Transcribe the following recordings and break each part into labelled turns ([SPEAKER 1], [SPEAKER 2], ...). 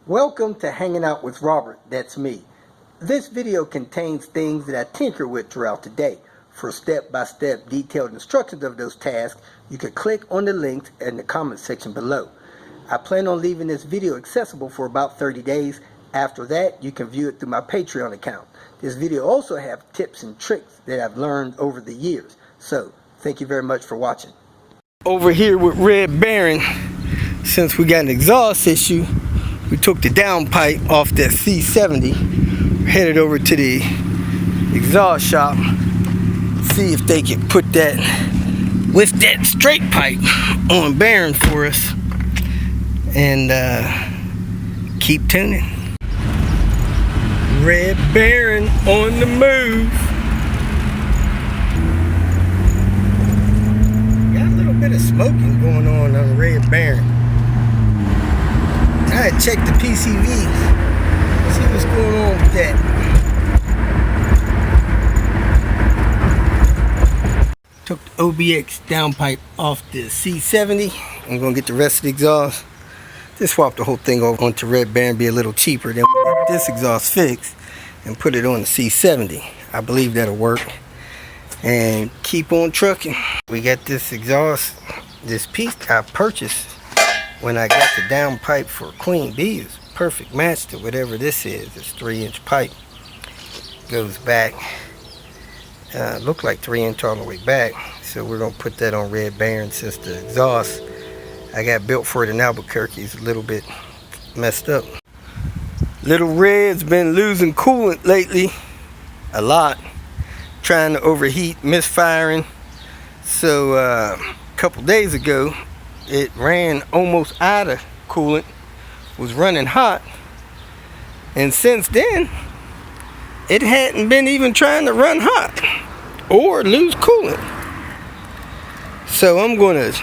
[SPEAKER 1] Welcome to Hanging Out with Robert, that's me. This video contains things that I tinker with throughout the day. For step-by-step detailed instructions of those tasks, you can click on the links in the comment section below. I plan on leaving this video accessible for about 30 days. After that, you can view it through my Patreon account. This video also has tips and tricks that I've learned over the years. So, thank you very much for watching. Over here with Red Baron, since we got an exhaust issue, we took the downpipe off that C70, headed over to the exhaust shop, see if they can put that with that straight pipe on Baron for us, and keep tuning. Red Baron on the move. Got a little bit of smoking going on Red Baron. I had checked the PCV, see what's going on with that. Took the OBX downpipe off the C70. I'm gonna get the rest of the exhaust. Just swap the whole thing over onto Red Baron, be a little cheaper. Then we'll get this exhaust fixed and put it on the C70. I believe that'll work. And keep on trucking. We got this exhaust, this piece I purchased when I got the downpipe for Queen Bee. Is perfect match to whatever this is. It's 3-inch pipe. Goes back. Look like 3-inch all the way back. So we're gonna put that on Red Baron, since the exhaust I got built for it in Albuquerque is a little bit messed up. Lil Red's been losing coolant lately, a lot, trying to overheat, misfiring. So a couple days ago, it ran almost out of coolant, was running hot, and since then it hadn't been even trying to run hot or lose coolant. So I'm gonna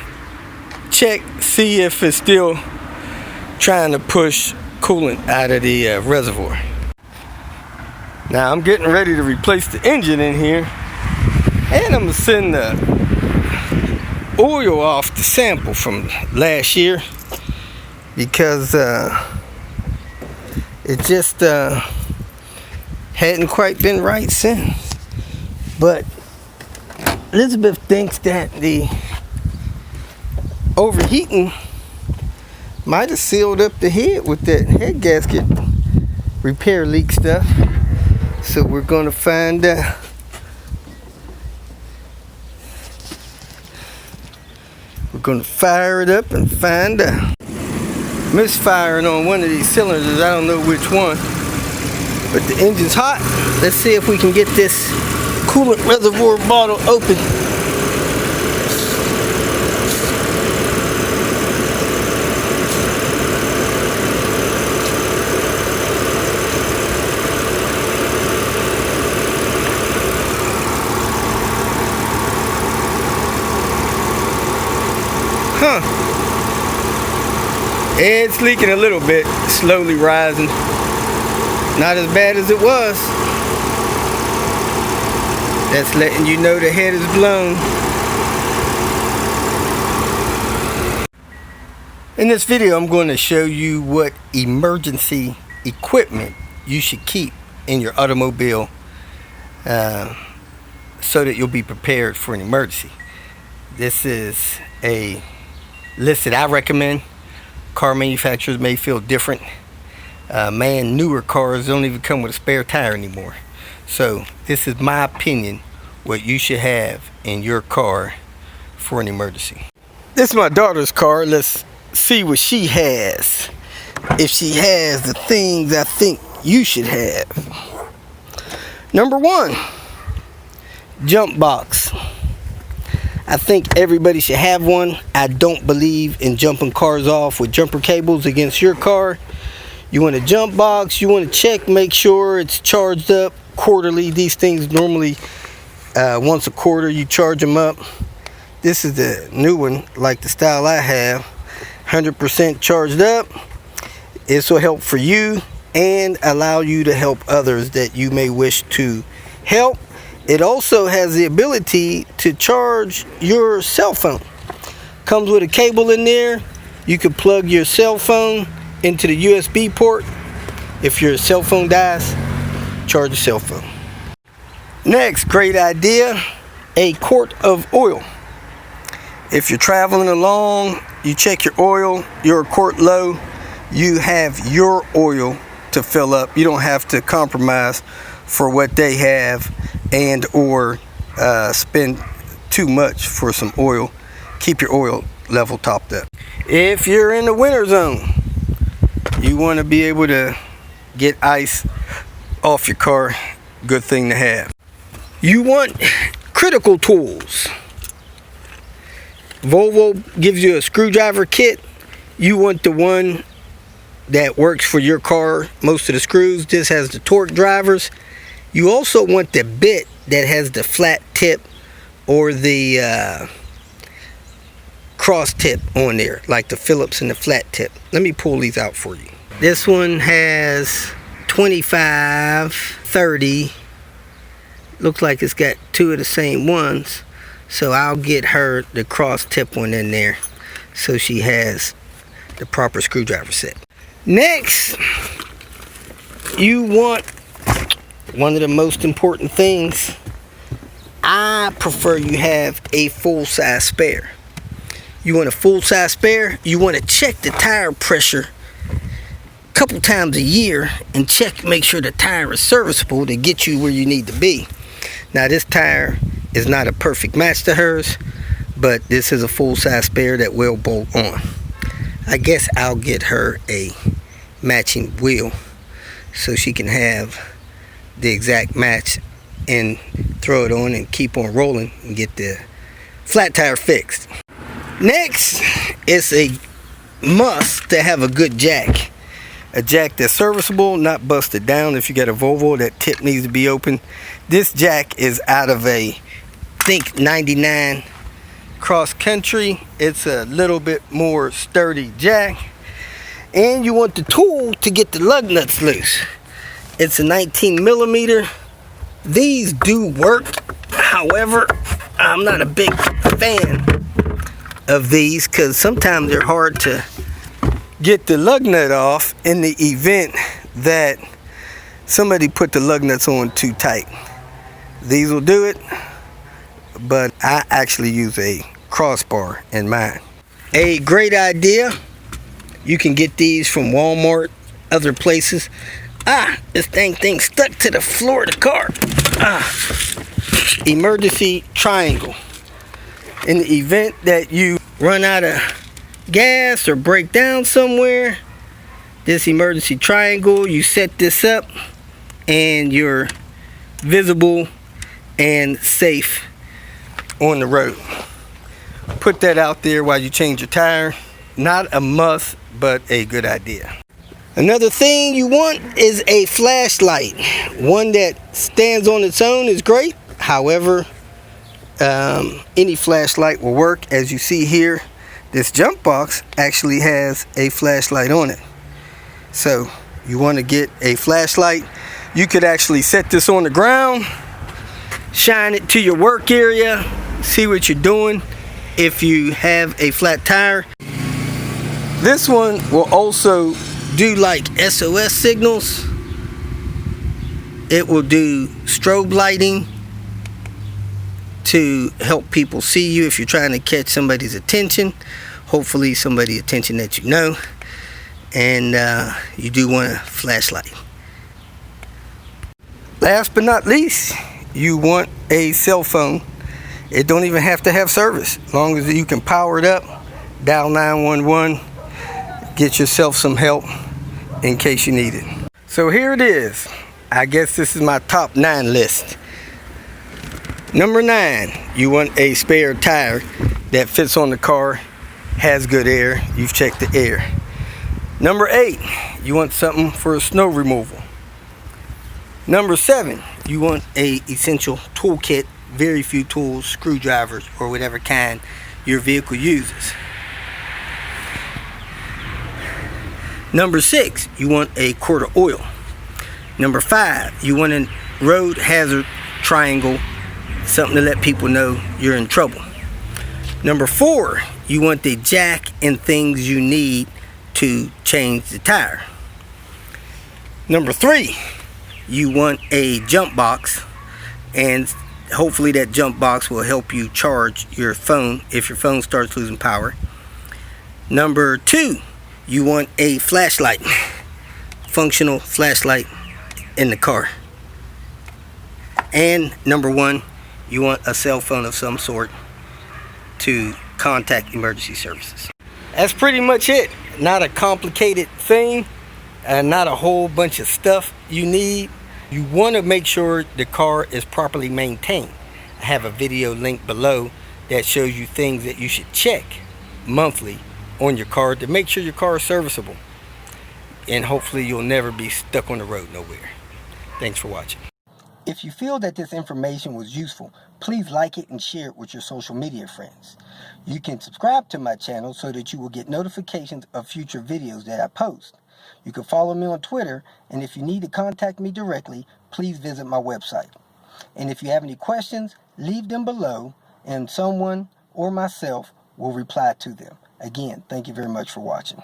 [SPEAKER 1] check, see if it's still trying to push coolant out of the reservoir. Now I'm getting ready to replace the engine in here, and I'm gonna send the oil off the sample from last year, because it just hadn't quite been right since. But Elizabeth thinks that the overheating might have sealed up the head with that head gasket repair leak stuff. So we're gonna find out. We're gonna fire it up and find out. Misfiring on one of these cylinders, I don't know which one, but the engine's hot. Let's see if we can get this coolant reservoir bottle open. It's leaking a little bit, slowly rising. Not as bad as it was. That's letting you know the head is blown. In this video, I'm going to show you what emergency equipment you should keep in your automobile so that you'll be prepared for an emergency. This is a list that I recommend. Car manufacturers may feel different. Newer cars don't even come with a spare tire anymore. So this is my opinion, what you should have in your car for an emergency. This is my daughter's car. Let's see what she has. If she has the things I think you should have. Number 1, jump box. I think everybody should have one. I don't believe in jumping cars off with jumper cables against your car. You want a jump box, you want to check, make sure it's charged up quarterly. These things normally once a quarter you charge them up. This is the new one, like the style I have, 100% charged up. This will help for you and allow you to help others that you may wish to help. It also has the ability to charge your cell phone. Comes with a cable in there. You can plug your cell phone into the USB port. If your cell phone dies, charge your cell phone. Next, great idea, a quart of oil. If you're traveling along, you check your oil, you're a quart low, you have your oil to fill up. You don't have to compromise for what they have and or spend too much for some oil. Keep your oil level topped up. If you're in the winter zone, you want to be able to get ice off your car. Good thing to have. You want critical tools. Volvo gives you a screwdriver kit. You want the one that works for your car, most of the screws. This has the torque drivers. You also want the bit that has the flat tip or the cross tip on there, like the Phillips and the flat tip. Let me pull these out for you. This one has 25, 30. Looks like it's got two of the same ones. So I'll get her the cross tip one in there so she has the proper screwdriver set. Next, you want one of the most important things. I prefer you have a full-size spare. You want a full-size spare, you want to check the tire pressure a couple times a year and check, make sure the tire is serviceable to get you where you need to be. Now this tire is not a perfect match to hers, but this is a full-size spare that will bolt on. I guess I'll get her a matching wheel so she can have the exact match and throw it on and keep on rolling and get the flat tire fixed. Next, it's a must to have a good jack. A jack that's serviceable, not busted down. If you got a Volvo, that tip needs to be open. This jack is out of a, I think, 99 cross country. It's a little bit more sturdy jack. And you want the tool to get the lug nuts loose. It's a 19 millimeter. These do work. However, I'm not a big fan of these because sometimes they're hard to get the lug nut off in the event that somebody put the lug nuts on too tight. These will do it, but I actually use a crossbar in mine. A great idea. You can get these from Walmart, other places. This thing stuck to the floor of the car. Emergency triangle. In the event that you run out of gas or break down somewhere, this emergency triangle, you set this up and you're visible and safe on the road. Put that out there while you change your tire. Not a must, but a good idea. Another thing you want is a flashlight. One that stands on its own is great. However, any flashlight will work. As you see here, this jump box actually has a flashlight on it. So you want to get a flashlight. You could actually set this on the ground, shine it to your work area, see what you're doing if you have a flat tire. This one will also do like SOS signals. It will do strobe lighting to help people see you if you're trying to catch somebody's attention. Hopefully somebody's attention that you know. And you do want a flashlight. Last but not least, you want a cell phone. It don't even have to have service. As long as you can power it up, dial 911, get yourself some help in case you need it. So here it is. I guess this is my top 9 list. Number 9, you want a spare tire that fits on the car, has good air. You've checked the air. Number 8, you want something for snow removal. Number 7, you want a essential toolkit. Very few tools, screwdrivers, or whatever kind your vehicle uses. Number 6, you want a quart of oil. Number 5, you want a road hazard triangle, something to let people know you're in trouble. Number 4, you want the jack and things you need to change the tire. Number 3, you want a jump box, and hopefully that jump box will help you charge your phone if your phone starts losing power. Number 2, you want a flashlight, functional flashlight in the car. And number 1, you want a cell phone of some sort to contact emergency services. That's pretty much it. Not a complicated thing, not a whole bunch of stuff you need. You want to make sure the car is properly maintained. I have a video link below that shows you things that you should check monthly on your car to make sure your car is serviceable. And hopefully you'll never be stuck on the road nowhere. Thanks for watching. If you feel that this information was useful, please like it and share it with your social media friends. You can subscribe to my channel so that you will get notifications of future videos that I post. You can follow me on Twitter, and if you need to contact me directly, please visit my website. And if you have any questions, leave them below, and someone or myself will reply to them. Again, thank you very much for watching.